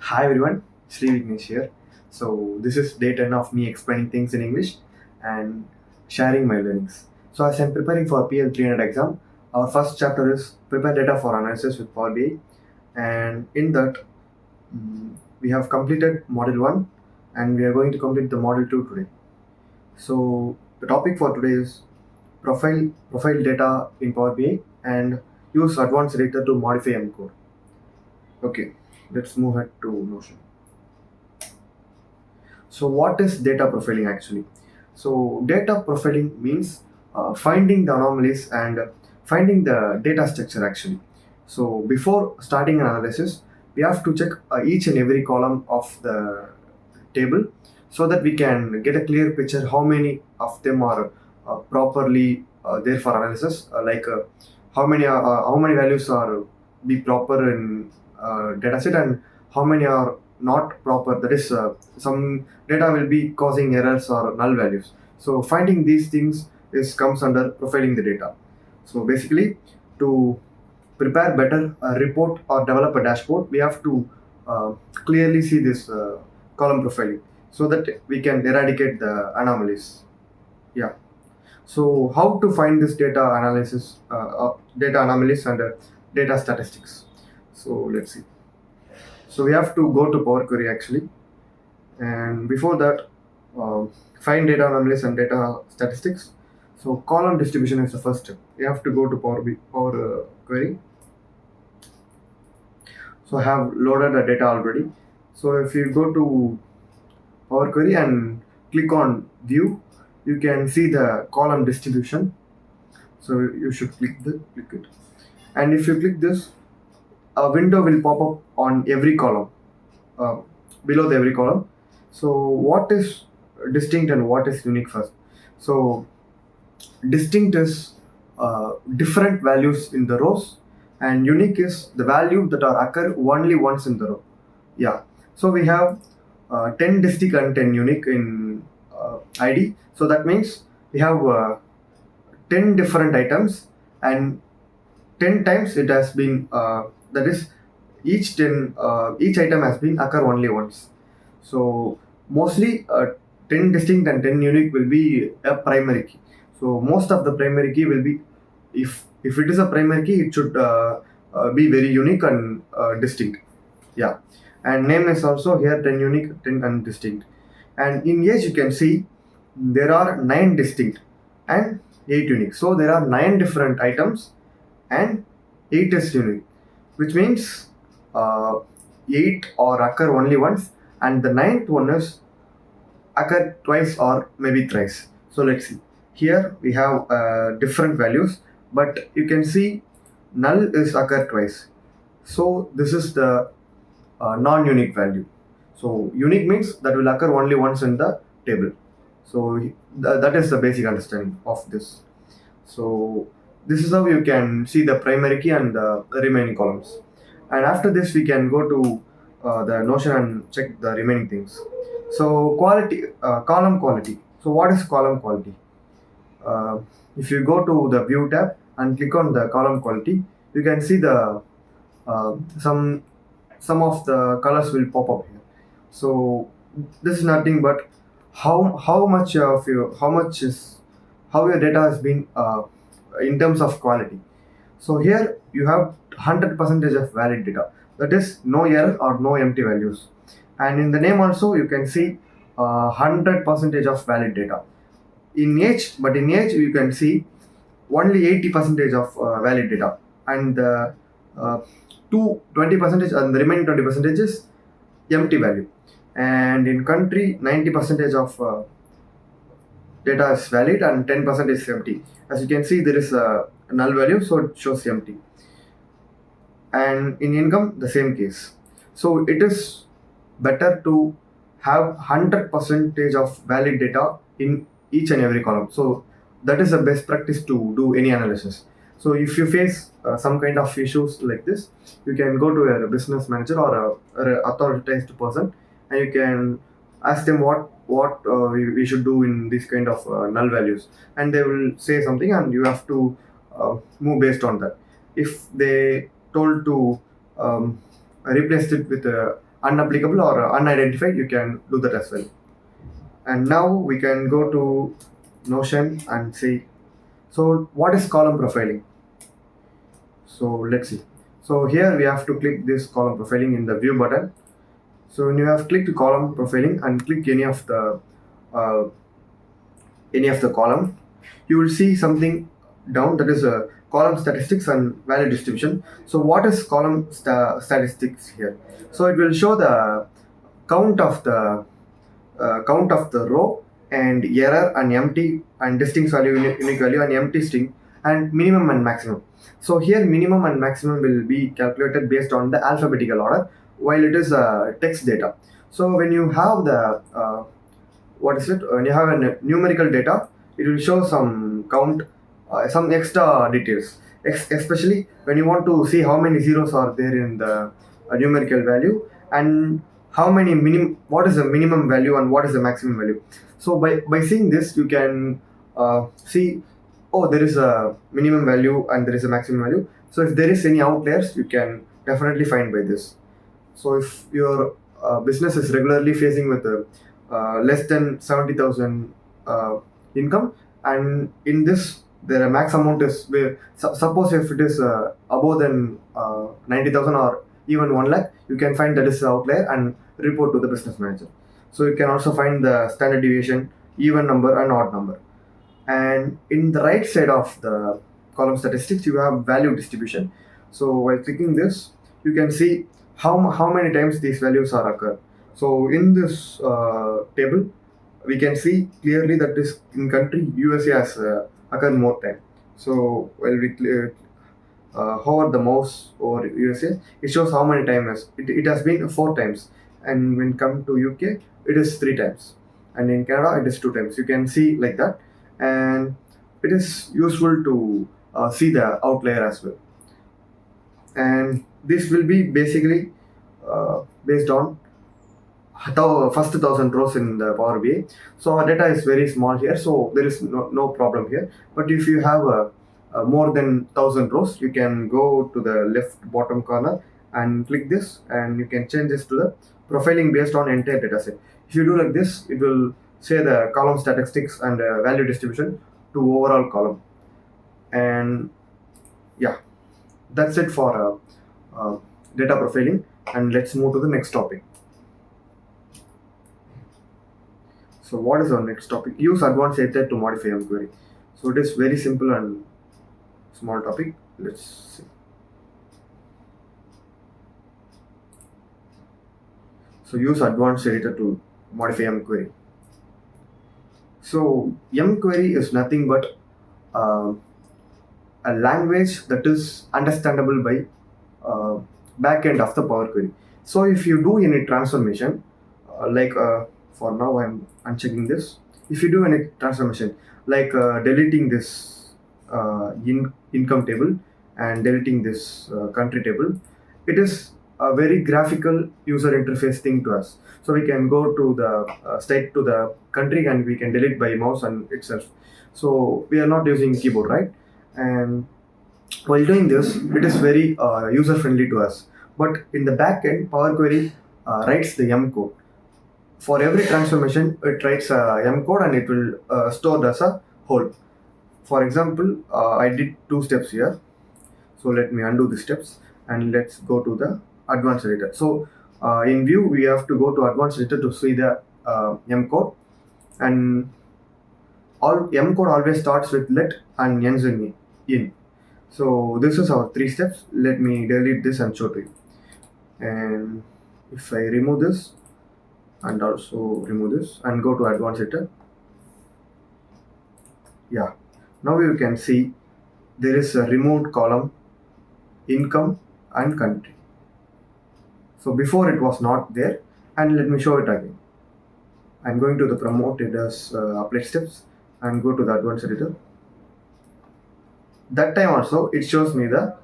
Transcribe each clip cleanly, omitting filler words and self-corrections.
Hi everyone, Sri Vignesh here. So this is day 10 of me explaining things in English and sharing my learnings. So as I'm preparing for PL 300 exam, our first chapter is prepare data for analysis with Power BI, and in that we have completed module 1 and we are going to complete the module 2 today. So the topic for today is profile data in Power BI and use advanced data to modify M code. Okay, let's move ahead to Notion. So, what is data profiling actually? So, data profiling means finding the anomalies and finding the data structure actually. So, before starting an analysis, we have to check each and every column of the table so that we can get a clear picture how many of them are properly there for analysis, how many values are be proper in dataset and how many are not proper. That is, some data will be causing errors or null values. So finding these things is comes under profiling the data. So basically, to prepare better report or develop a dashboard, we have to clearly see this column profiling so that we can eradicate the anomalies. Yeah. So how to find this data anomalies and data statistics. So let's see. So we have to go to Power Query actually, and before that, uh, find data anomalies and data statistics. So column distribution is the first step. You have to go to Power Query. So I have loaded the data already. So if you go to Power Query and click on View, you can see the column distribution. So you should click it. And if you click this, a window will pop up on every column, uh, below the every column. So what is distinct and what is unique first? So distinct is different values in the rows, and unique is the value that are occur only once in the row. Yeah. So we have 10 distinct and 10 unique in ID. So that means we have 10 different items, and 10 times it has been that is each item has been occur only once. So mostly 10 distinct and 10 unique will be a primary key. So most of the primary key will be, if it is a primary key, it should be very unique and distinct. Yeah. And name is also here 10 unique, 10 undistinct. And in age you can see there are 9 distinct and 8 unique. So there are 9 different items and 8 is unique, which means uh, 8 or occur only once, and the ninth one is occur twice or maybe thrice. So let's see. Here we have different values, but you can see null is occur twice. So this is the non-unique value. So unique means that will occur only once in the table. So that is the basic understanding of this. So this is how you can see the primary key and the remaining columns. And after this, we can go to the Notion and check the remaining things. So column quality. So what is column quality? Uh, if you go to the View tab and click on the column quality, you can see the uh, some some of the colors will pop up here. So this is nothing but how much is how your data has been in terms of quality. So here you have 100 percentage of valid data, that is no error or no empty values. And in the name also you can see 100 percentage of valid data in age, but in age you can see only 80 percentage of valid data, and the uh, 20 percentage and the remaining 20 percentage is empty value. And in country 90 percentage of data is valid and 10% is empty. As you can see, there is a null value, so it shows empty. And in income, the same case. So it is better to have 100 percentage of valid data in each and every column. So that is the best practice to do any analysis. So if you face some kind of issues like this, you can go to a business manager or a authorized person, and you can ask them what we should do in this kind of null values, and they will say something, and you have to move based on that. If they told to replace it with unapplicable or unidentified, you can do that as well. And now we can go to Notion and see. So what is column profiling? So let's see. So here we have to click this column profiling in the view button. So when you have clicked column profiling and click uh, any of the column, you will see something down, that is a column statistics and value distribution. So what is column statistics here? So it will show the count of the row and error and empty and distinct value, unique value and empty string, and minimum and maximum. So here minimum and maximum will be calculated based on the alphabetical order, while it is text data. So when you have the what is it when you have a numerical data, it will show some count, some extra details, especially when you want to see how many zeros are there in the numerical value, and what is the minimum value and what is the maximum value. So by seeing this, you can see, oh, there is a minimum value and there is a maximum value. So if there is any outliers, you can definitely find by this. So if your business is regularly facing with less than 70,000 income, and in this the max amount is where, suppose if it is above than 90,000 or even 1 lakh, you can find that is the outlier and report to the business manager. So you can also find the standard deviation, even number and odd number. And in the right side of the column statistics, you have value distribution. So while clicking this, you can see how many times these values are occur. So in this table, we can see clearly that this in country USA has occurred more time. So while we hover the mouse over USA, it shows how many times it has been 4 times, and when come to UK, it is 3 times, and in Canada it is 2 times. You can see like that, and it is useful to see the outlier as well. And this will be basically based on first 1,000 rows in the Power BI. So our data is very small here, so there is no problem here. But if you have more than 1,000 rows, you can go to the left bottom corner and click this, and you can change this to the profiling based on entire data set. If you do like this, it will say the column statistics and value distribution to overall column. And yeah, that's it for data profiling. And let's move to the next topic. So what is our next topic? Use advanced data to modify query. So it is very simple and small topic. Let's see. So use advanced editor to modify query. So query is nothing but a language that is understandable by backend of the Power Query. So if you do any transformation, for now I'm unchecking this. If you do any transformation, like deleting this income table and deleting this country table, it is a very graphical user interface thing to us. So we can go to the state to the country and we can delete by mouse and itself. So we are not using keyboard, right? And while doing this, it is very user friendly to us. But in the back end, Power Query writes the code. For every transformation, it writes a code and it will store as a whole. For example, I did 2 steps here. So let me undo the steps and let's go to the advanced editor. So in view, we have to go to advanced editor to see the code. And code always starts with let and ends in. So this is our 3 steps. Let me delete this and show to you. And if I remove this and also remove this and go to advanced editor, yeah, now you can see there is a removed column income and country. So before it was not there, and let me show it again. I'm going to the promote it as applied steps and go to the advanced editor. That time also it shows me the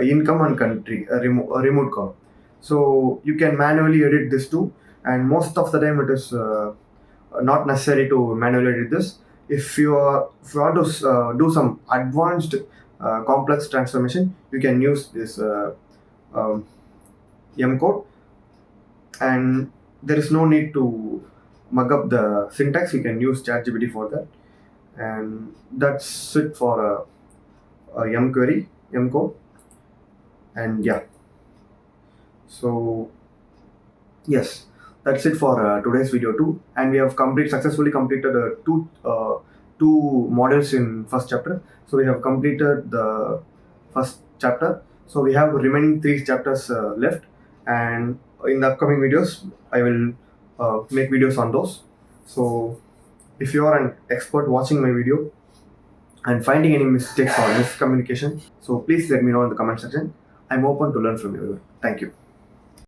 income and country removed column. So you can manually edit this too, and most of the time it is not necessary to manually edit this. If you want to do some advanced complex transformation, you can use this code. and there is no need to mug up the syntax. You can use ChatGPT for that, and that's it for a M query, M code, and yeah. So yes, that's it for today's video too, and we have successfully completed two models in first chapter. So we have completed the first chapter. So we have remaining three chapters left, and in the upcoming videos, I will make videos on those. So if you are an expert watching my video and finding any mistakes or miscommunication, so please let me know in the comment section. I'm open to learn from you. Thank you.